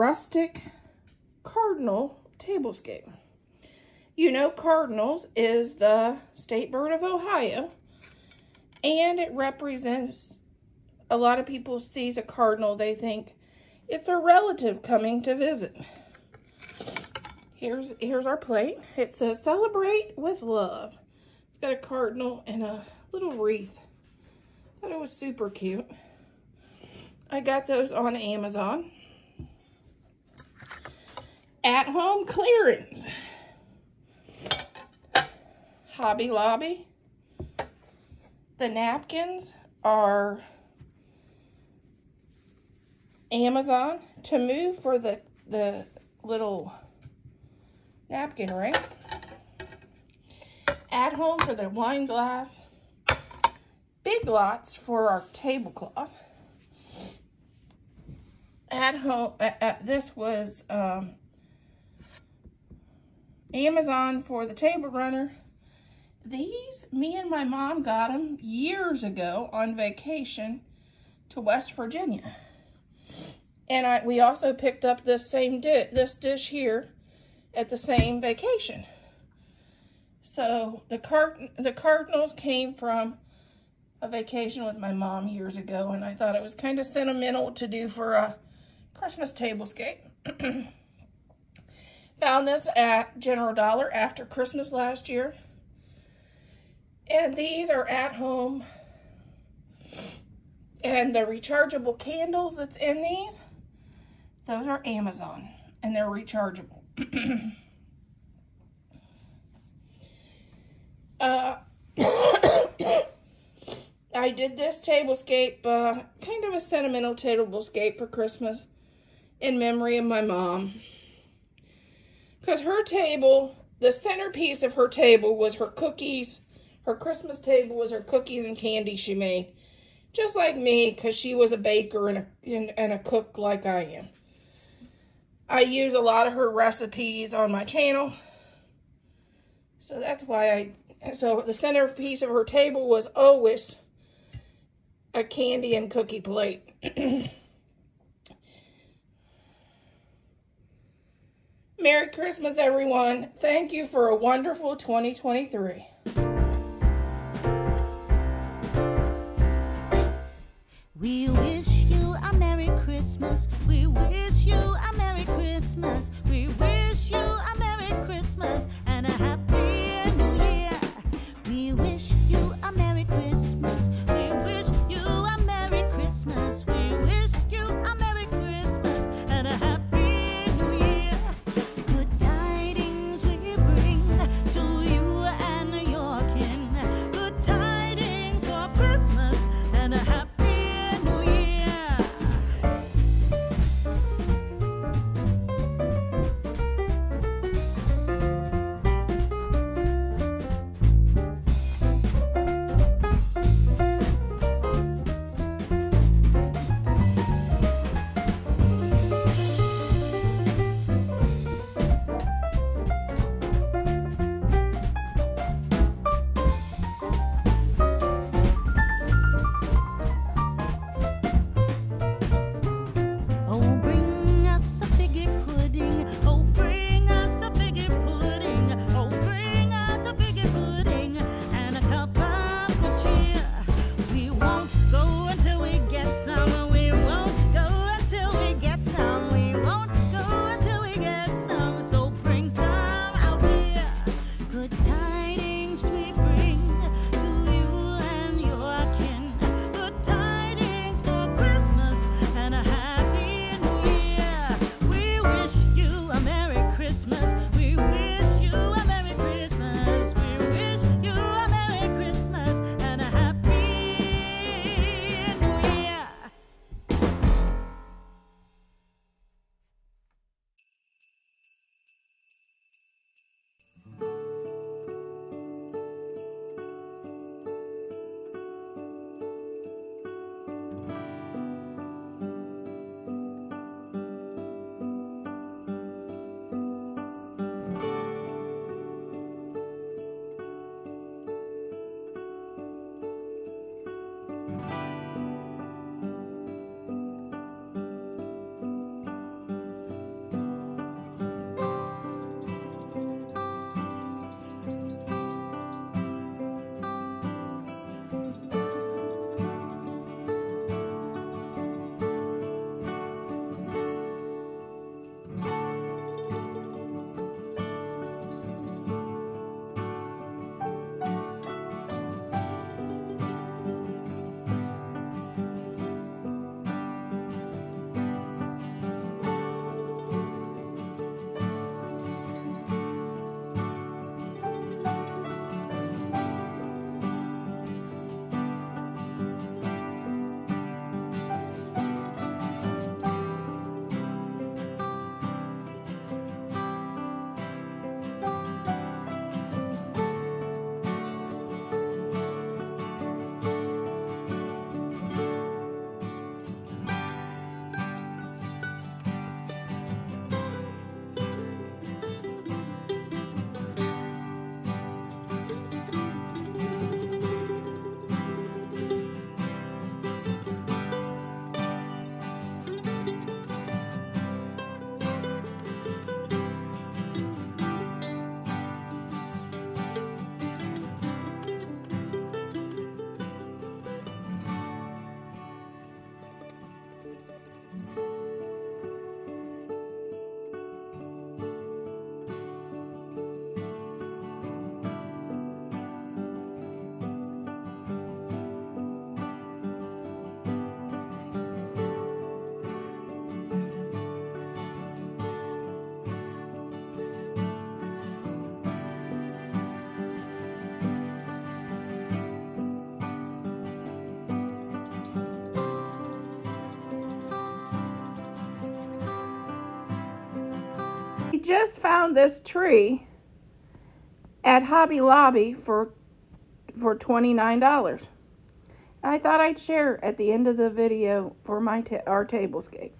rustic cardinal tablescape. You know, cardinals is the state bird of Ohio, and it represents, a lot of people sees a cardinal, they think it's a relative coming to visit. Here's our plate. It says celebrate with love. It's got a cardinal and a little wreath. Thought it was super cute. I got those on Amazon. At home clearance. Hobby Lobby. The napkins are Amazon. To move for the little napkin ring. At home for the wine glass. Big Lots for our tablecloth. At home, this was Amazon for the table runner. These, me and my mom got them years ago on vacation to West Virginia. And we also picked up this same this dish here at the same vacation. So the cardinals came from a vacation with my mom years ago, and I thought it was kind of sentimental to do for a Christmas tablescape. Found this at General Dollar after Christmas last year. And these are at home. And the rechargeable candles that's in these, those are Amazon, and they're rechargeable. I did this tablescape, kind of a sentimental tablescape for Christmas in memory of my mom. Because her table, the centerpiece of her table was her cookies. Her Christmas table was her cookies and candy she made. Just like me, because she was a baker and a cook like I am. I use a lot of her recipes on my channel. So that's why so the centerpiece of her table was always a candy and cookie plate. Merry Christmas, everyone. Thank you for a wonderful 2023. We wish you a Merry Christmas. We wish you a Merry Christmas. We wish you a Merry Christmas and a Happy New Year. We wish you a Merry Christmas. We wish you a Merry Christmas. We wish you a Merry Christmas and a Happy New Year. Good tidings we bring to you and your just found this tree at Hobby Lobby for $29. I thought I'd share at the end of the video for our tablescape.